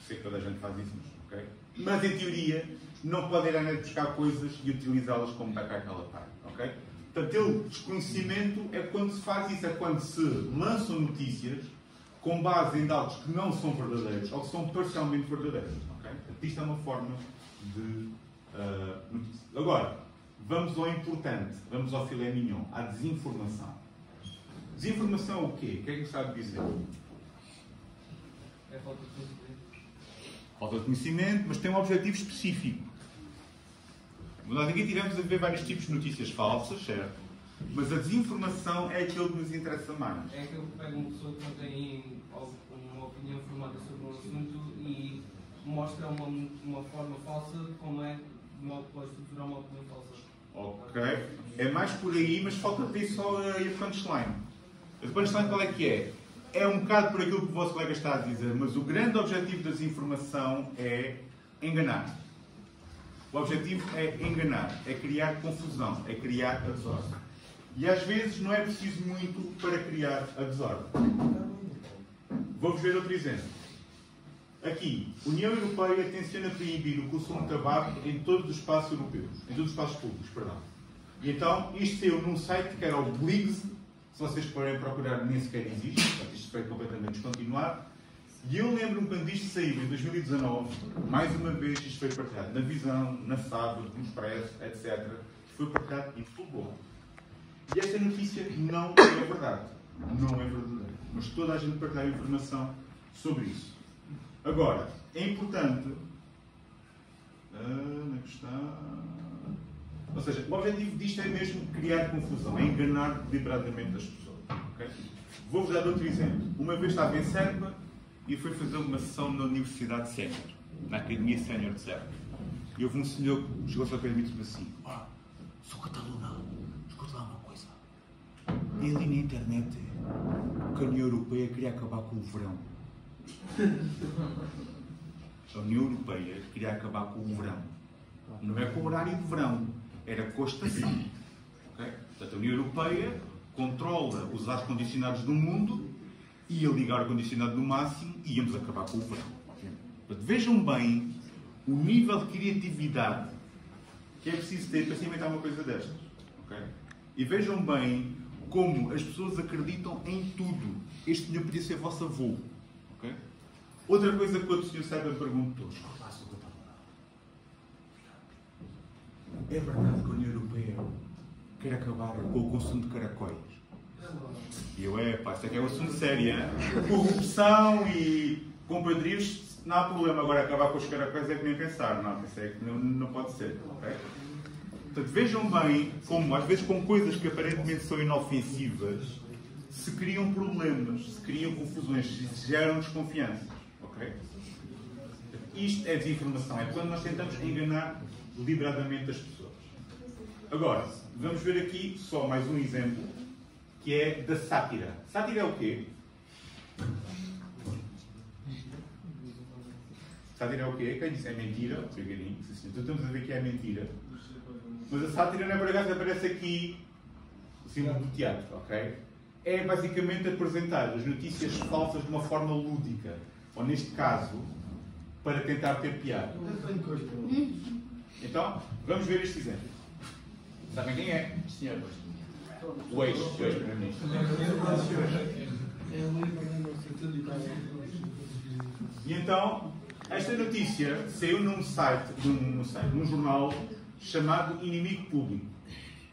sei que toda a gente faz isso, mas, okay? Mas em teoria, não podem ir à net buscar coisas e utilizá-las como backup parte. Okay? Portanto, o desconhecimento é quando se faz isso, é quando se lançam notícias com base em dados que não são verdadeiros ou que são parcialmente verdadeiros. Okay? Isto é uma forma de notícia. Agora, vamos ao importante, vamos ao filé mignon, à desinformação. Desinformação o quê? Quem é que sabe dizer? É falta de conhecimento. Falta de conhecimento, mas tem um objetivo específico. Nós aqui tivemos a ver vários tipos de notícias falsas, certo? Mas a desinformação é aquilo que nos interessa mais. É aquele que pega uma pessoa que não tem uma opinião formada sobre um assunto e mostra uma forma falsa de como é para estruturar uma opinião falsa. Ok. É mais por aí, mas falta ter só a punchline. A punchline qual é que é? É um bocado por aquilo que o vosso colega está a dizer, mas o grande objetivo da desinformação é enganar. O objetivo é enganar, é criar confusão, é criar a desordem. E às vezes não é preciso muito para criar a desordem. Vou-vos ver outro exemplo. Aqui, União Europeia tenciona proibir o consumo de tabaco em todos os espaços europeus, em todos os espaços públicos, perdão. E então, isto saiu num site que era o Bligs, se vocês forem procurar, nem sequer existe, portanto, isto foi completamente descontinuado. E eu lembro-me quando isto saiu, em 2019, mais uma vez isto foi partilhado na Visão, na Sábado, no Expresso, etc. Foi partilhado em futebol. E esta notícia não é verdade. Não é verdadeira. Mas toda a gente partilha informação sobre isso. Agora, é importante... onde é que está? Ou seja, o objetivo disto é mesmo criar confusão, é enganar deliberadamente as pessoas. Okay? Vou-vos dar outro exemplo. Uma vez estava em Serpa e fui fazer uma sessão na Universidade Sénior, na Academia Sénior de Serpa. E houve um senhor que chegou-se ao pé de mim e disse assim: sou catalão, escuta lá uma coisa. E ali na internet que a União Europeia queria acabar com o verão. A União Europeia queria acabar com o verão. Não é com o horário de verão, era com a estação. Okay? Portanto, a União Europeia controla os ar-condicionados do mundo, ia ligar o ar-condicionado no máximo e íamos acabar com o verão. Portanto, vejam bem o nível de criatividade que é preciso ter para se inventar uma coisa destas. Okay? E vejam bem como as pessoas acreditam em tudo. Este senhor podia ser vosso avô. Okay? Outra coisa que o outro senhor Sérgio me perguntou: é verdade que a União Europeia quer acabar com o consumo de caracóis? E eu, isto aqui é um assunto sério, hein? Corrupção e compadrios, não há problema. Agora acabar com os caracóis é que nem pensar, não, isso é que não pode ser. Okay? Portanto, vejam bem como, às vezes, com coisas que aparentemente são inofensivas, se criam problemas, se criam confusões, se geram desconfianças. Okay? Isto é desinformação, é quando nós tentamos enganar deliberadamente as pessoas. Agora, vamos ver aqui só mais um exemplo, que é da sátira. Sátira é o quê? Sátira é o quê? Quem disse é mentira? Pegadinho. Então estamos a ver que é mentira. Mas a sátira, na verdade, aparece aqui o símbolo do teatro, ok? É basicamente apresentar as notícias falsas de uma forma lúdica. Ou, neste caso, para tentar ter piada. Então, vamos ver este exemplo. Sabem quem é? Senhor. O ex-primeiro-ministro. E então, esta notícia saiu num jornal chamado Inimigo Público.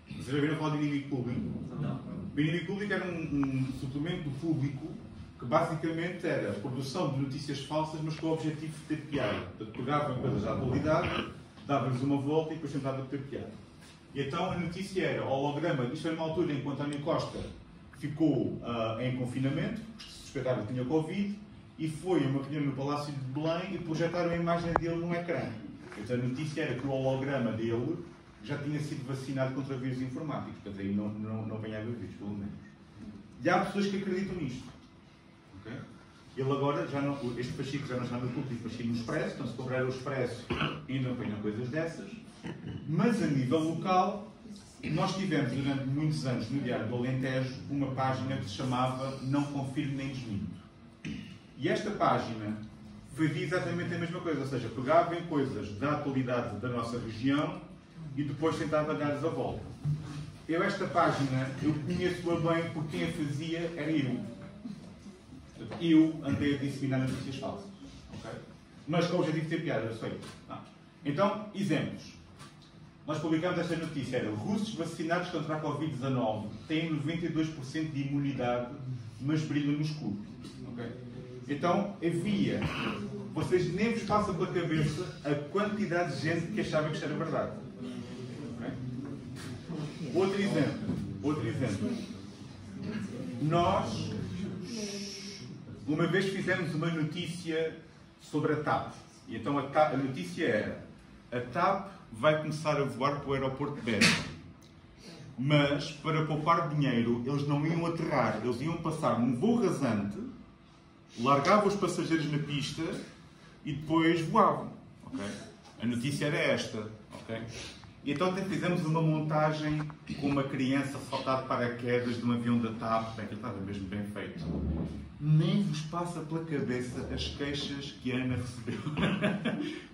Vocês já viram falar de Inimigo Público? Não. O Inimigo Público era um suplemento do Público que basicamente era a produção de notícias falsas, mas com o objetivo de ter piada. Portanto, pegavam coisas da atualidade, davam-lhes uma volta e depois tentavam ter piada. E então a notícia era holograma. Isto foi numa altura em que o António Costa ficou em confinamento, porque se suspeitava que tinha Covid, e foi a uma reunião no Palácio de Belém e projetaram a imagem dele num ecrã. Então a notícia era que o holograma dele já tinha sido vacinado contra vírus informáticos. Portanto, aí não apanhava vírus, pelo menos. E há pessoas que acreditam nisto. Okay? Ele agora, este fascículo já não está no público, fascículo no Expresso. Então, se comprar o Expresso, ainda não apanham coisas dessas. Mas, a nível local, nós tivemos, durante muitos anos, no Diário do Alentejo, uma página que se chamava Não Confirmo Nem Desminto. E esta página fazia exatamente a mesma coisa, ou seja, pegava em coisas da atualidade da nossa região e depois tentava dar-lhes a volta. Esta página, eu conheço-a bem porque quem a fazia era eu. Eu andei a disseminar notícias falsas. Okay? Mas com o objetivo de ter piada, eu sei. Então, exemplos. Nós publicámos esta notícia, era: russos vacinados contra a Covid-19 têm 92% de imunidade, mas brilham no escuro. Okay? Então, havia... Vocês nem vos passa pela cabeça a quantidade de gente que achava que isto era verdade. Okay? Outro exemplo. Nós, uma vez fizemos uma notícia sobre a TAP. E então a notícia era: a TAP vai começar a voar para o aeroporto de Beja. Mas, para poupar dinheiro, eles não iam aterrar. Eles iam passar num voo rasante, largavam os passageiros na pista e depois voavam. Okay? A notícia era esta. Okay? E então até fizemos uma montagem com uma criança saltar de paraquedas de um avião da TAP, bem, aquilo estava mesmo bem feito. Nem vos passa pela cabeça as queixas que a Ana recebeu,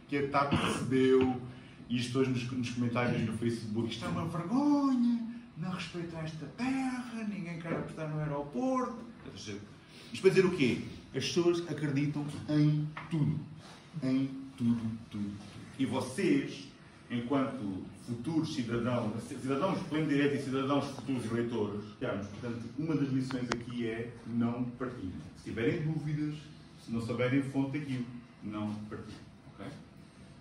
que a TAP recebeu, e isto hoje nos comentários no Facebook. Isto é uma vergonha, não respeita esta terra, ninguém quer apostar no aeroporto. Isto para dizer o quê? As pessoas acreditam em tudo. Em tudo, tudo. E vocês, enquanto futuros cidadãos de pleno direito e cidadãos futuros eleitores, portanto, uma das lições aqui é não partilhem. Se tiverem dúvidas, se não souberem a fonte daquilo, não partilhem. Okay?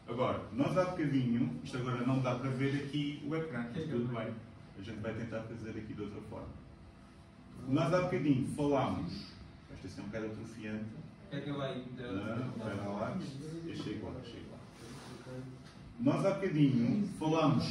Agora, nós há bocadinho, isto agora não dá para ver aqui o ecrã, tudo bem. A gente vai tentar fazer aqui de outra forma. Nós há bocadinho falámos, esta é um bocado atrofiante. É que vai. Não, espera lá, deixa igual. Nós há bocadinho falámos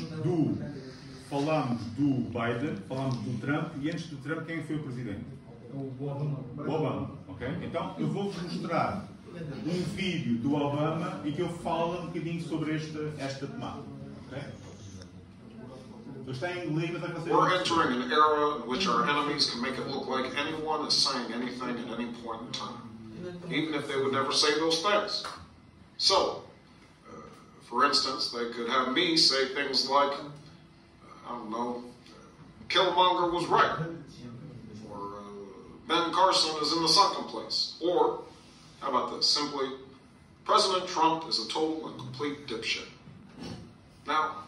do Biden, falámos do Trump, e antes do Trump quem foi o presidente? O Obama. O Obama, ok? Então eu vou-vos mostrar um vídeo do Obama e que eu falo um bocadinho sobre esta temática, ok? Está em inglês, mas é para We're entering an era in which our enemies can make it look like anyone is saying anything at any point in time, even if they would never say those things. So, for instance, they could have me say things like, I don't know, Killmonger was right, or Ben Carson is in the sunken place, or, how about this, simply, President Trump is a total and complete dipshit. Now,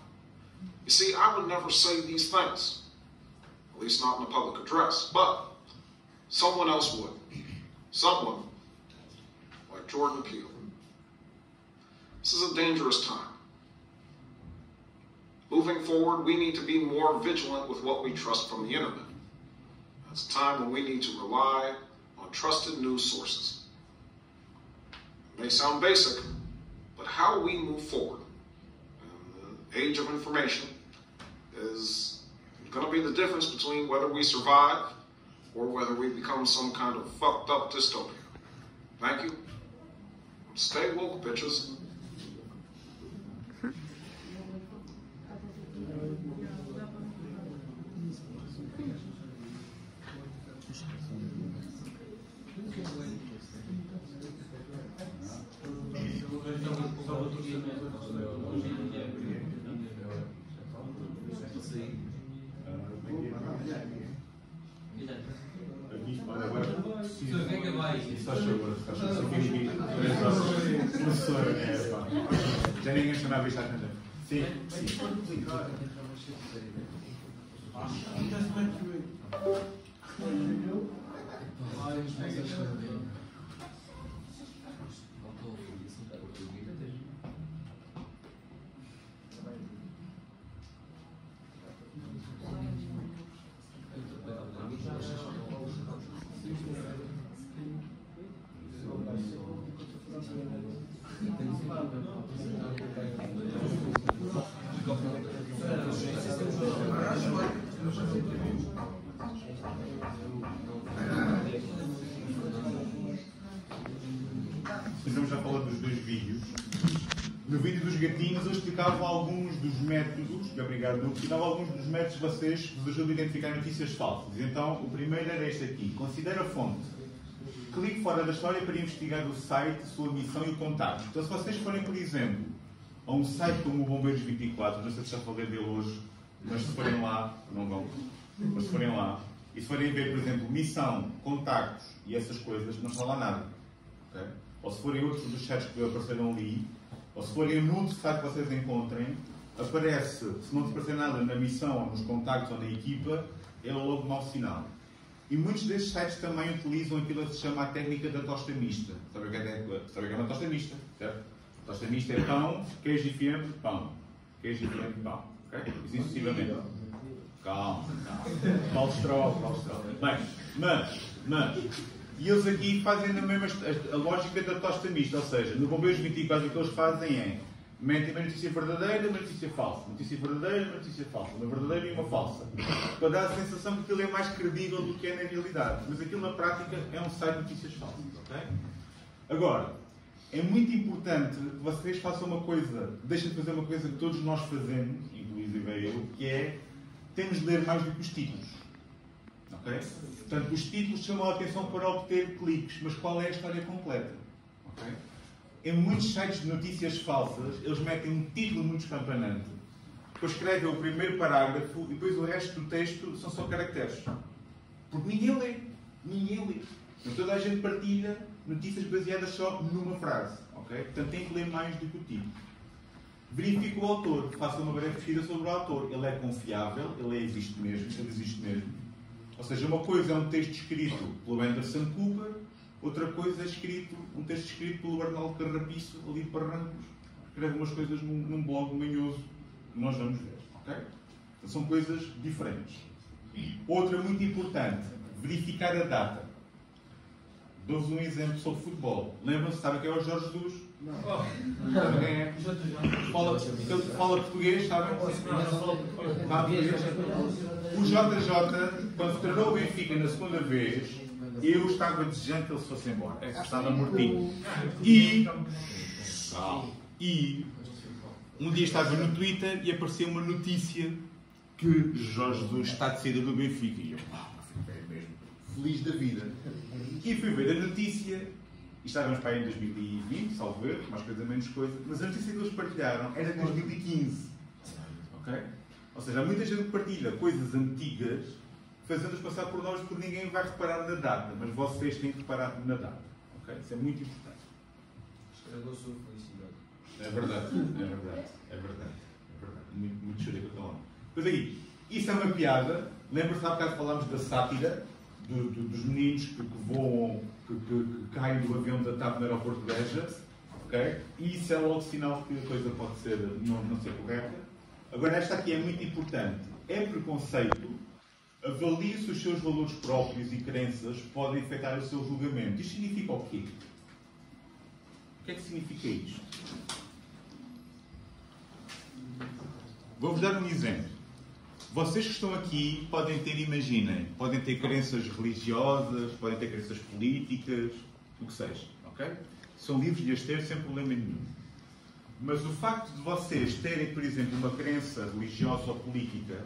you see, I would never say these things, at least not in a public address, but someone else would. Someone like Jordan Peele. This is a dangerous time. Moving forward, we need to be more vigilant with what we trust from the internet. It's a time when we need to rely on trusted news sources. It may sound basic, but how we move forward in the age of information is going to be the difference between whether we survive or whether we become some kind of fucked up dystopia. Thank you. Stay woke, bitches. Já ninguém chamava isto a atender. Sim. Então já falando dos dois vídeos. No vídeo dos gatinhos eu explicava alguns dos métodos, obrigado, eu explicava alguns dos métodos que vocês vos ajudam a identificar notícias falsas. Então o primeiro era este aqui. Considera a fonte. Clique fora da história para investigar o site, sua missão e o contacto. Então se vocês forem, por exemplo, a um site como o Bombeiros 24, não sei se já falei dele hoje, mas se forem lá, não vão, mas se forem lá, e se forem ver, por exemplo, missão, contactos e essas coisas, não está lá nada. Okay? Ou se forem outros dos sites que apareceram ali, ou se forem um outro site que vocês encontrem, aparece, se não aparecer nada na missão, ou nos contactos, ou na equipa, é logo mau sinal. E muitos destes sites também utilizam aquilo que se chama a técnica da tosta mista. Sabe o que é uma tosta mista, certo? A tosta mista é pão, queijo e fiambre, pão. Queijo e fiambre, pão. Okay? E assim sucessivamente. Calma. Colesterol. Bem, mas... E eles aqui fazem a mesma a lógica da tosta mista, ou seja, no Bombeiros 24 o que eles fazem é mentem uma notícia verdadeira e uma notícia falsa. Notícia verdadeira e uma notícia falsa. Uma verdadeira e uma falsa. Para dar a sensação que aquilo é mais credível do que é na realidade. Mas aquilo na prática é um site de notícias falsas. Okay? Agora, é muito importante que vocês façam uma coisa, deixem de fazer uma coisa que todos nós fazemos, incluindo inclusive eu, que é temos de ler mais do que os títulos. Okay? Portanto, os títulos chamam a atenção para obter cliques, mas qual é a história completa? Okay? Em muitos sites de notícias falsas, eles metem um título muito espampanante, depois escrevem o primeiro parágrafo e depois o resto do texto são só caracteres. Porque ninguém lê. Ninguém lê. Então, toda a gente partilha notícias baseadas só numa frase. Okay? Portanto, tem que ler mais do que o título. Verifique o autor, faça uma breve pesquisa sobre o autor. Ele é confiável, ele existe mesmo. Ou seja, uma coisa é um texto escrito pelo Anderson Cooper, outra coisa é um texto escrito pelo Arnaldo Carrapiço, ali de Barrancos, que escreve umas coisas num blog manhoso que nós vamos ver. Okay? Então, são coisas diferentes. Outra muito importante, verificar a data. Dou-vos um exemplo sobre futebol. Lembram-se, sabem quem é o Jorge Jesus? Não. Sabem quem é? Fala português, sabem? Fala português. O JJ, quando se tornou o Benfica na segunda vez, eu estava desejando que ele se fosse embora. Estava mortinho. E um dia estava no Twitter e apareceu uma notícia que Jorge Jesus está de saída do Benfica. E eu, fiquei mesmo feliz da vida. E fui ver a notícia, e estávamos para aí em 2020, salvo ver, mais coisa menos coisa, mas a notícia que eles partilharam era de 2015. Ok? Ou seja, há muita gente que partilha coisas antigas, fazendo-os passar por nós, porque ninguém vai reparar na data, mas vocês têm que reparar na data. Ok? Isso é muito importante. Estragou a sua felicidade. É verdade. Muito chorei com aquele homem. Pois aí, isso é uma piada. Lembra-se há bocado falámos da sátira, dos meninos que voam, que caem do avião da TAP no aeroporto de Beja. Okay? E isso é logo sinal que a coisa pode ser, não ser correta. Agora, esta aqui é muito importante. É preconceito. Avalie se os seus valores próprios e crenças podem afetar o seu julgamento. Isto significa o quê? O que é que significa isto? Vou-vos dar um exemplo. Vocês que estão aqui podem ter crenças religiosas, podem ter crenças políticas, o que seja, ok? São livres de as ter sem problema nenhum. Mas o facto de vocês terem, por exemplo, uma crença religiosa ou política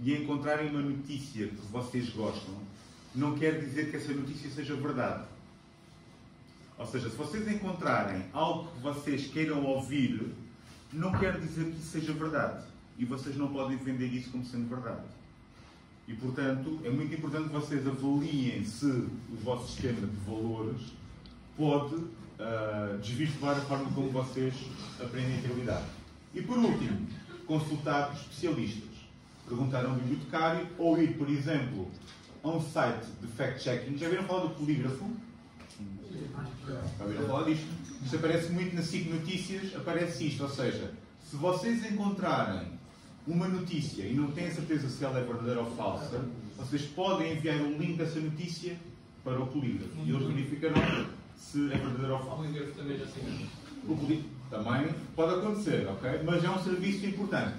e encontrarem uma notícia que vocês gostam, não quer dizer que essa notícia seja verdade. Ou seja, se vocês encontrarem algo que vocês queiram ouvir, não quer dizer que isso seja verdade. E vocês não podem vender isso como sendo verdade. E, portanto, é muito importante que vocês avaliem se o vosso sistema de valores pode desvirtuar a forma como vocês aprendem a realidade. E, por último, consultar especialistas. Perguntar a um bibliotecário ou ir, por exemplo, a um site de fact-checking. Já viram falar do polígrafo? Já viram falar disto? Isto aparece muito na SIC Notícias, aparece isto. Ou seja, se vocês encontrarem uma notícia e não têm a certeza se ela é verdadeira ou falsa, vocês podem enviar um link dessa notícia para o polígrafo e eles verificarão se é verdadeira ou falsa. O polígrafo também já sei. O polígrafo também pode acontecer, ok? Mas é um serviço importante.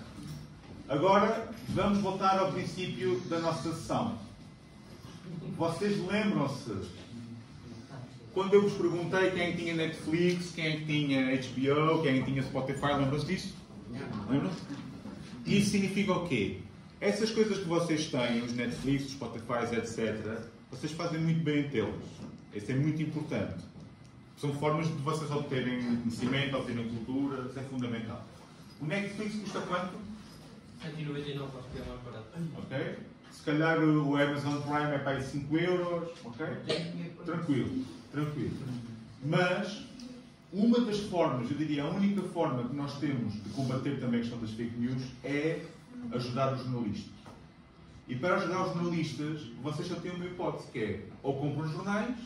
Agora, vamos voltar ao princípio da nossa sessão. Vocês lembram-se quando eu vos perguntei quem é que tinha Netflix, quem é que tinha HBO, quem é que tinha Spotify, lembram-se disso? Lembram-se? Isso significa o quê? Essas coisas que vocês têm, os Netflix, os Spotify, etc., vocês fazem muito bem em tê-los. Isso é muito importante. São formas de vocês obterem conhecimento, obterem cultura, isso é fundamental. O Netflix custa quanto? 199, acho que é mais barato. Ok? Se calhar o Amazon Prime é para aí 5 euros, ok? Tranquilo. Mas uma das formas, eu diria a única forma que nós temos de combater também a questão das fake news é ajudar os jornalistas. E para ajudar os jornalistas, vocês só têm uma hipótese, que é ou compram jornais,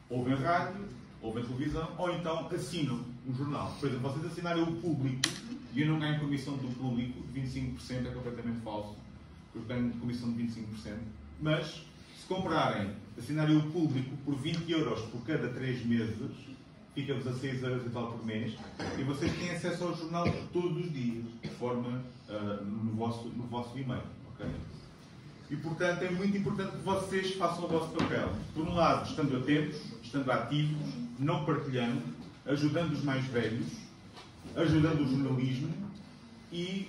ou vêm rádio, ou vêm televisão, ou então assinam um jornal. Por exemplo, vocês assinarem o Público e eu não ganho comissão do Público, 25% é completamente falso. Eu ganho comissão de 25%. Mas, se comprarem, assinarem o Público por 20 euros por cada 3 meses, fica-vos a 6 euros e tal por mês, e vocês têm acesso ao jornal todos os dias, de forma no vosso e-mail. Okay? E, portanto, é muito importante que vocês façam o vosso papel. Por um lado, estando atentos, estando ativos, não partilhando, ajudando os mais velhos, ajudando o jornalismo e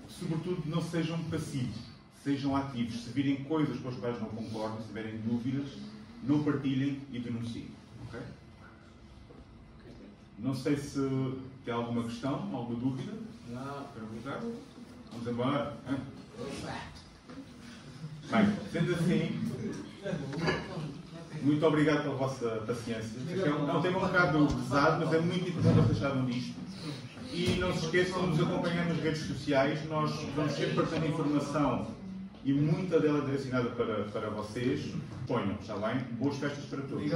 sobretudo, não sejam passivos, sejam ativos. Se virem coisas com as quais não concordam, se tiverem dúvidas, não partilhem e denunciem. Okay? Não sei se tem alguma questão, alguma dúvida. Não. Perguntar? Vamos embora. Bem, sendo assim, muito obrigado pela vossa paciência. É um tema um bocado pesado, mas é muito importante vocês saibam disto. E não se esqueçam de nos acompanhar nas redes sociais. Nós vamos sempre partilhando informação e muita dela é direcionada para vocês. Ponham, está bem? Boas festas para todos.